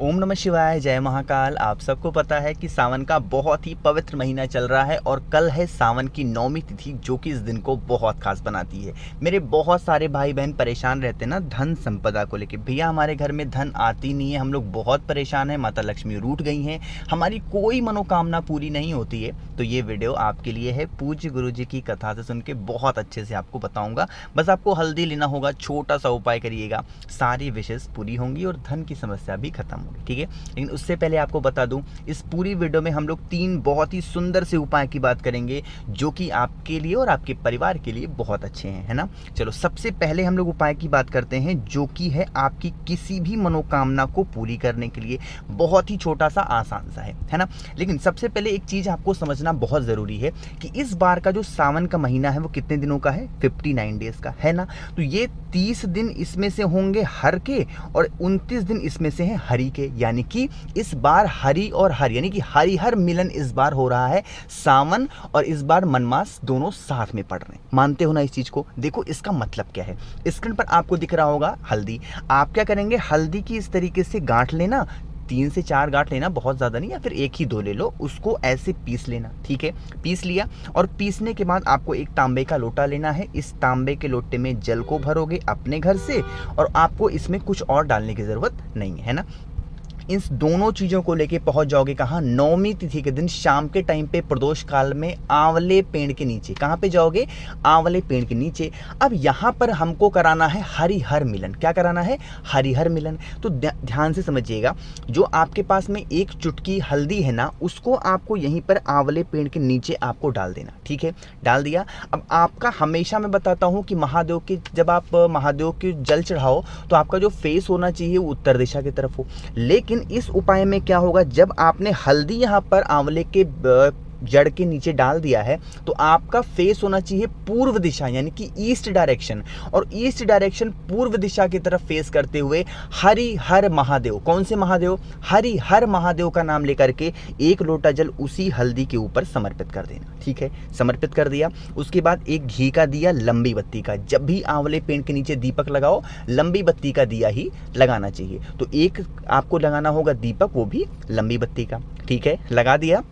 ओम नमः शिवाय, जय महाकाल। आप सबको पता है कि सावन का बहुत ही पवित्र महीना चल रहा है और कल है सावन की 9वीं तिथि, जो कि इस दिन को बहुत खास बनाती है। मेरे बहुत सारे भाई बहन परेशान रहते हैं ना धन संपदा को लेके। भैया हमारे घर में धन आती नहीं है, हम लोग बहुत परेशान हैं, माता लक्ष्मी रूठ गई हैं, हमारी कोई मनोकामना पूरी नहीं होती है। तो ये वीडियो आपके लिए है। पूज्य गुरु जी की कथा से सुन के बहुत अच्छे से आपको बताऊंगा। बस आपको हल्दी लेना होगा, छोटा सा उपाय करिएगा, सारी विशेष पूरी होंगी और धन की समस्या भी खत्म होगी। ठीक है, लेकिन उससे पहले आपको बता दूं, इस पूरी वीडियो में हम लोग 3 बहुत ही सुंदर से उपाय की बात करेंगे, जो कि आपके लिए और आपके परिवार के लिए बहुत अच्छे हैं, है ना। चलो सबसे पहले हम लोग उपाय की बात करते हैं, जो कि है आपकी किसी भी मनोकामना को पूरी करने के लिए बहुत ही छोटा सा आसान सा है ना। लेकिन सबसे पहले एक चीज आपको समझना बहुत जरूरी है कि इस बार का जो सावन का महीना है वो कितने दिनों का है, 59 डेज का, है ना। तो ये 30 दिन इसमें से होंगे हर के और 29 दिन इसमें से हैं हरि के, यानी कि इस बार हरि और हर यानी कि हरिहर मिलन इस बार हो रहा है। सावन और इस बार मनमास दोनों साथ में पड़ रहे हैं। मानते हो ना इस चीज को। देखो इसका मतलब क्या है, स्क्रीन पर आपको दिख रहा होगा हल्दी। आप क्या करेंगे, हल्दी की इस तरीके से गांठ लेना, 3 से 4 गांठ लेना, बहुत ज़्यादा नहीं, या फिर 1 ही 2 ले लो। उसको ऐसे पीस लेना, ठीक है। पीस लिया और पीसने के बाद आपको एक तांबे का लोटा लेना है। इस तांबे के लोटे में जल को भरोगे अपने घर से और आपको इसमें कुछ और डालने की ज़रूरत नहीं है ना। इन दोनों चीज़ों को लेके पहुंच जाओगे कहाँ, 9वीं तिथि के दिन शाम के टाइम पे प्रदोष काल में आंवले पेड़ के नीचे। कहाँ पे जाओगे, आंवले पेड़ के नीचे। अब यहाँ पर हमको कराना है हरिहर मिलन। क्या कराना है, हरिहर मिलन। तो ध्यान से समझिएगा, जो आपके पास में एक चुटकी हल्दी है ना, उसको आपको यहीं पर आंवले पेड़ के नीचे आपको डाल देना, ठीक है। डाल दिया। अब आपका हमेशा मैं बताता हूँ कि महादेव के, जब आप महादेव के जल चढ़ाओ तो आपका जो फेस होना चाहिए वो उत्तर दिशा की तरफ हो। लेकिन इस उपाय में क्या होगा, जब आपने हल्दी यहाँ पर आंवले के जड़ के नीचे डाल दिया है तो आपका फेस होना चाहिए पूर्व दिशा, यानी कि ईस्ट डायरेक्शन। और ईस्ट डायरेक्शन पूर्व दिशा की तरफ फेस करते हुए हरि हर महादेव, कौन से महादेव, हरि हर महादेव का नाम लेकर के 1 लोटा जल उसी हल्दी के ऊपर समर्पित कर देना, ठीक है। समर्पित कर दिया। उसके बाद एक घी का दिया लंबी बत्ती का। जब भी आंवले पेड़ के नीचे दीपक लगाओ, लंबी बत्ती का दिया ही लगाना चाहिए। तो एक आपको लगाना होगा दीपक, वो भी लंबी बत्ती का, ठीक है। लगा दिया।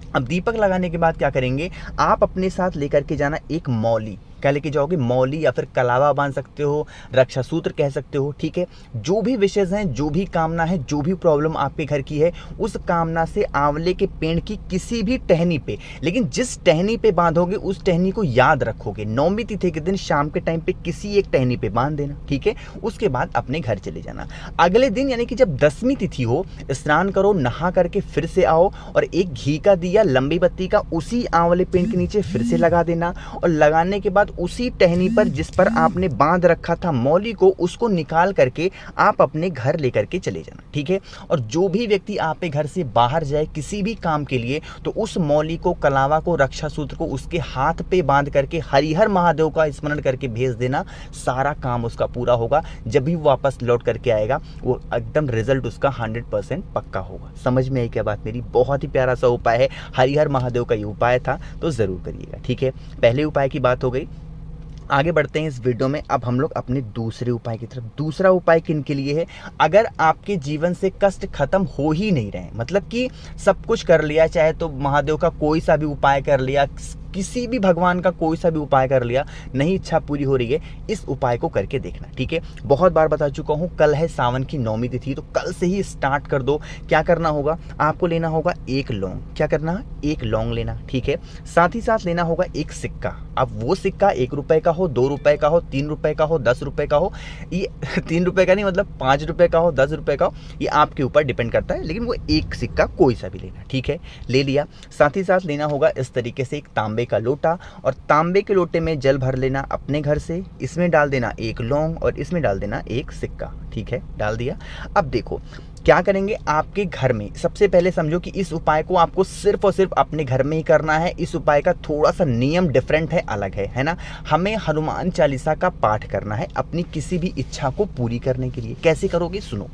अब दीपक लगाने के बाद क्या करेंगे, आप अपने साथ लेकर के जाना एक मौली। क्या लेके जाओगे, मौली या फिर कलावा बांध सकते हो, रक्षा सूत्र कह सकते हो, ठीक है। जो भी विशेष हैं, जो भी कामना है, जो भी प्रॉब्लम आपके घर की है, उस कामना से आंवले के पेड़ की किसी भी टहनी पे, लेकिन जिस टहनी पे बांधोगे उस टहनी को याद रखोगे। 9वीं तिथि के दिन शाम के टाइम पे किसी एक टहनी पे बांध देना, ठीक है। उसके बाद अपने घर चले जाना। अगले दिन यानी कि जब 10वीं तिथि हो, स्नान करो, नहा करके फिर से आओ और एक घी का दिया लंबी बत्ती का उसी आंवले पेड़ के नीचे फिर से लगा देना। और लगाने के बाद उसी टहनी पर जिस पर आपने बांध रखा था मौली को, उसको निकाल करके आप अपने घर लेकर के चले जाना, ठीक है। और जो भी व्यक्ति आपके घर से बाहर जाए किसी भी काम के लिए, तो उस मौली को, कलावा को, रक्षा सूत्र को उसके हाथ पे बांध करके हरिहर महादेव का स्मरण करके भेज देना। सारा काम उसका पूरा होगा। जब भी वापस लौट करके आएगा वो एकदम रिजल्ट उसका 100% पक्का होगा। समझ में आई क्या बात मेरी। बहुत ही प्यारा सा उपाय है, हरिहर महादेव का ये उपाय था, तो जरूर करिएगा, ठीक है। पहले उपाय की बात हो गई। आगे बढ़ते हैं इस वीडियो में। अब हम लोग अपने दूसरे उपाय की तरफ। दूसरा उपाय किन के लिए है, अगर आपके जीवन से कष्ट खत्म हो ही नहीं रहे, मतलब कि सब कुछ कर लिया, चाहे तो महादेव का कोई सा भी उपाय कर लिया, किसी भी भगवान का कोई सा भी उपाय कर लिया, नहीं इच्छा पूरी हो रही है, इस उपाय को करके देखना, ठीक है। बहुत बार बता चुका हूँ, कल है सावन की 9वीं तिथि, तो कल से ही स्टार्ट कर दो। क्या करना होगा, आपको लेना होगा 1 लौंग। क्या करना है, 1 लौंग लेना, ठीक है। साथ ही साथ लेना होगा एक सिक्का। अब वो सिक्का 1 रुपए का हो, 2 रुपए का हो, 3 रुपए का हो, 10 रुपए का हो। ये 3 रुपए का नहीं, मतलब 5 रुपए का हो, 10 रुपए का हो, ये आपके ऊपर डिपेंड करता है, लेकिन वो एक सिक्का कोई सा भी लेना, ठीक है। ले लिया। साथ ही साथ लेना होगा इस तरीके से एक तांबे का लोटा, और तांबे के लोटे में जल भर लेना अपने घर से। इसमें डाल देना 1 लौंग और इसमें डाल देना 1 सिक्का, ठीक है। डाल दिया। अब देखो क्या करेंगे, आपके घर में सबसे पहले समझो कि इस उपाय को आपको सिर्फ और सिर्फ अपने घर में ही करना है। इस उपाय का थोड़ा सा नियम डिफरेंट है, अलग है ना। हमें हनुमान चालीसा का पाठ करना है अपनी किसी भी इच्छा को पूरी करने के लिए। कैसे करोगे, सुनो।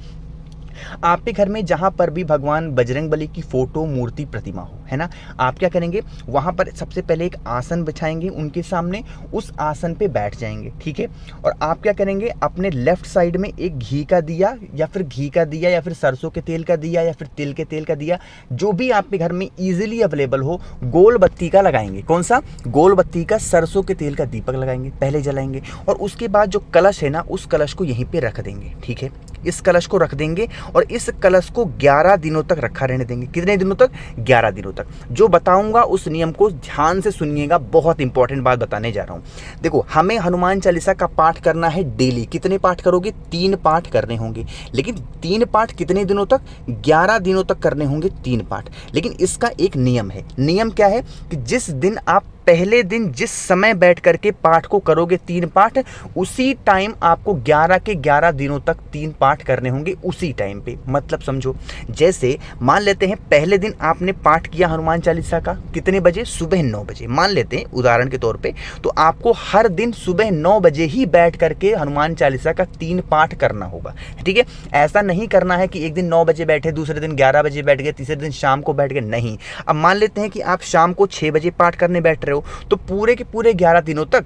आपके घर में जहाँ पर भी भगवान बजरंगबली की फोटो, मूर्ति, प्रतिमा हो, है ना, आप क्या करेंगे, वहाँ पर सबसे पहले एक आसन बिछाएंगे उनके सामने, उस आसन पे बैठ जाएंगे, ठीक है। और आप क्या करेंगे, अपने लेफ्ट साइड में एक घी का दिया या फिर सरसों के तेल का दिया या फिर तिल के तेल का दिया, जो भी आपके घर में ईजिली अवेलेबल हो, गोल बत्ती का लगाएंगे। कौन सा? गोल बत्ती का, सरसों के तेल का दीपक लगाएंगे, पहले जलाएंगे। और उसके बाद जो कलश है ना, उस कलश को यहीं पे रख देंगे, ठीक है। इस कलश को रख देंगे और इस कलश को 11 दिनों तक रखा रहने देंगे। कितने दिनों तक? 11 दिनों तक। जो बताऊंगा उस नियम को ध्यान से सुनिएगा, बहुत इंपॉर्टेंट बात बताने जा रहा हूं। देखो, हमें हनुमान चालीसा का पाठ करना है डेली। कितने पाठ करोगे? 3 पाठ करने होंगे। लेकिन 3 पाठ कितने दिनों तक? 11 दिनों तक करने होंगे 3 पाठ। लेकिन इसका एक नियम है। नियम क्या है कि जिस दिन आप पहले दिन जिस समय बैठ करके पाठ को करोगे 3 पाठ, उसी टाइम आपको 11 के 11 दिनों तक 3 पाठ करने होंगे, उसी टाइम पे। मतलब समझो, जैसे मान लेते हैं पहले दिन आपने पाठ किया हनुमान चालीसा का, कितने बजे? सुबह 9 बजे, मान लेते हैं उदाहरण के तौर पे। तो आपको हर दिन सुबह 9 बजे ही बैठ करके हनुमान चालीसा का 3 पाठ करना होगा, ठीक है। ऐसा नहीं करना है कि एक दिन 9 बजे बैठे, दूसरे दिन 11 बजे बैठ गए, तीसरे दिन शाम को बैठ गए, नहीं। अब मान लेते हैं कि आप शाम को 6 बजे पाठ करने बैठ रहे हो, तो पूरे के पूरे 11 दिनों तक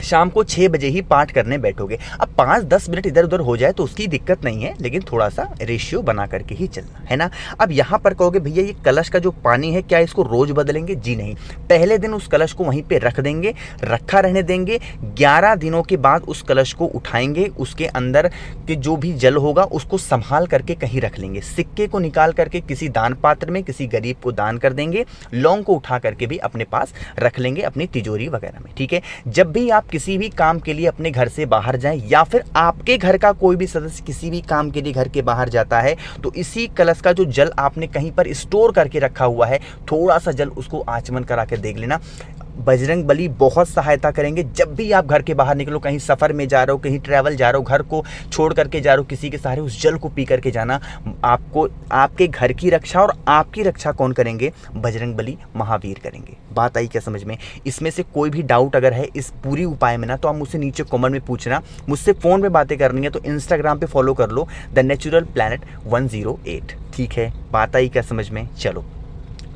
शाम को 6 बजे ही पाठ करने बैठोगे। अब 5-10 मिनट इधर उधर हो जाए तो उसकी दिक्कत नहीं है, लेकिन थोड़ा सा रेशियो बना करके ही चलना है ना। अब यहाँ पर कहोगे भैया ये कलश का जो पानी है क्या इसको रोज बदलेंगे? जी नहीं, पहले दिन उस कलश को वहीं पे रख देंगे, रखा रहने देंगे। 11 दिनों के बाद उस कलश को उठाएंगे, उसके अंदर के जो भी जल होगा उसको संभाल करके कहीं रख लेंगे। सिक्के को निकाल करके किसी दान पात्र में किसी गरीब को दान कर देंगे। लौंग को उठा करके भी अपने पास रख लेंगे, अपनी तिजोरी वगैरह में, ठीक है। जब भी आप किसी भी काम के लिए अपने घर से बाहर जाएं या फिर आपके घर का कोई भी सदस्य किसी भी काम के लिए घर के बाहर जाता है, तो इसी कलश का जो जल आपने कहीं पर स्टोर करके रखा हुआ है, थोड़ा सा जल उसको आचमन करा के देख लेना। बजरंग बली बहुत सहायता करेंगे। जब भी आप घर के बाहर निकलो, कहीं सफ़र में जा रहे हो, कहीं ट्रैवल जा रहे हो, घर को छोड़ करके जा रहे हो, किसी के सहारे उस जल को पी करके जाना। आपको आपके घर की रक्षा और आपकी रक्षा कौन करेंगे? बजरंग बली महावीर करेंगे। बात आई क्या समझ में? इसमें से कोई भी डाउट अगर है इस पूरी उपाय में ना, तो आप मुझसे नीचे कमेंट में पूछना। मुझसे फ़ोन पे बातें करनी है तो इंस्टाग्राम पे फॉलो कर लो, द नेचुरल प्लैनेट 108, ठीक है। बात आई क्या समझ में? चलो,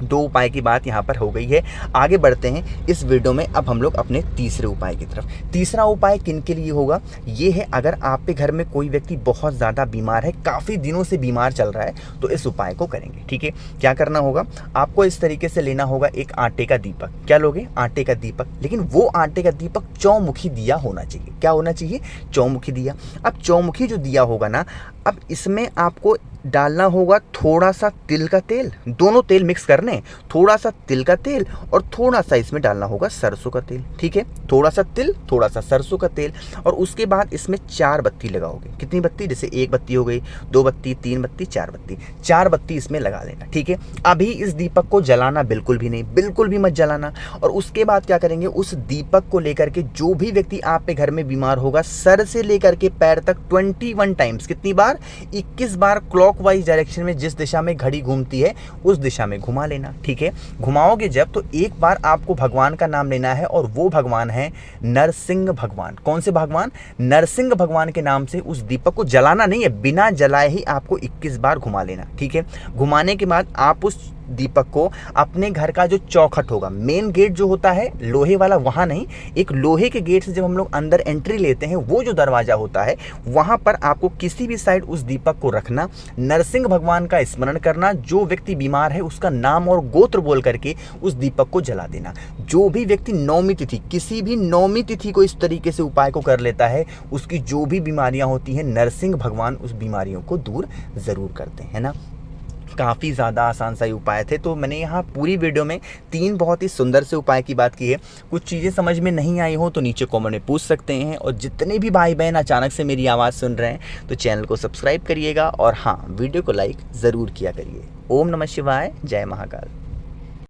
2 उपाय की बात यहाँ पर हो गई है। आगे बढ़ते हैं इस वीडियो में। अब हम लोग अपने तीसरे उपाय की तरफ। तीसरा उपाय किन के लिए होगा? ये है अगर आपके घर में कोई व्यक्ति बहुत ज़्यादा बीमार है, काफ़ी दिनों से बीमार चल रहा है, तो इस उपाय को करेंगे, ठीक है। क्या करना होगा? आपको इस तरीके से लेना होगा एक आटे का दीपक। क्या लोगे? आटे का दीपक। लेकिन वो आटे का दीपक चौमुखी दिया होना चाहिए। क्या होना चाहिए? चौमुखी दिया। अब चौमुखी जो दिया होगा ना, अब इसमें आपको डालना होगा थोड़ा सा तिल का तेल, दोनों तेल मिक्स करने, थोड़ा सा तिल का तेल और थोड़ा सा इसमें डालना होगा सरसों का तेल, ठीक है। थोड़ा सा तिल, थोड़ा सा सरसों का तेल। और उसके बाद इसमें 4 बत्ती लगाओगे। कितनी बत्ती? जैसे 1 बत्ती हो गई, 2 बत्ती, 3 बत्ती, 4 बत्ती। 4 बत्ती इसमें लगा देना, ठीक है। अभी इस दीपक को जलाना बिल्कुल भी नहीं, बिल्कुल भी मत जलाना। और उसके बाद क्या करेंगे? उस दीपक को लेकर के जो भी व्यक्ति आपके घर में बीमार होगा, सर से लेकर के पैर तक 21 टाइम्स, कितनी बार? 21 बार क्लॉकवाइज डायरेक्शन में, जिस दिशा में घड़ी घूमती है उस दिशा में घुमा लेना, ठीक है। घुमाओगे जब, तो एक बार आपको भगवान का नाम लेना है और वो भगवान है नरसिंह भगवान। कौन से भगवान? नरसिंह भगवान के नाम से उस दीपक को जलाना नहीं है, बिना जलाए ही आपको 21 बार घुमा लेना, ठीक है। घुमाने के बाद आप उस दीपक को अपने घर का जो चौखट होगा, मेन गेट जो होता है लोहे वाला, वहाँ नहीं, एक लोहे के गेट से जब हम लोग अंदर एंट्री लेते हैं, वो जो दरवाजा होता है, वहाँ पर आपको किसी भी साइड उस दीपक को रखना, नरसिंह भगवान का स्मरण करना, जो व्यक्ति बीमार है उसका नाम और गोत्र बोल करके उस दीपक को जला देना। जो भी व्यक्ति नौमी तिथि, किसी भी नौमी तिथि को इस तरीके से उपाय को कर लेता है, उसकी जो भी बीमारियां होती हैं, नरसिंह भगवान उस बीमारियों को दूर ज़रूर करते हैं ना। काफ़ी ज़्यादा आसान सा उपाय थे। तो मैंने यहाँ पूरी वीडियो में 3 बहुत ही सुंदर से उपाय की बात की है। कुछ चीज़ें समझ में नहीं आई हो तो नीचे कमेंट में पूछ सकते हैं। और जितने भी भाई बहन अचानक से मेरी आवाज़ सुन रहे हैं तो चैनल को सब्सक्राइब करिएगा और हाँ, वीडियो को लाइक ज़रूर किया करिए। ओम नमः शिवाय, जय महाकाल।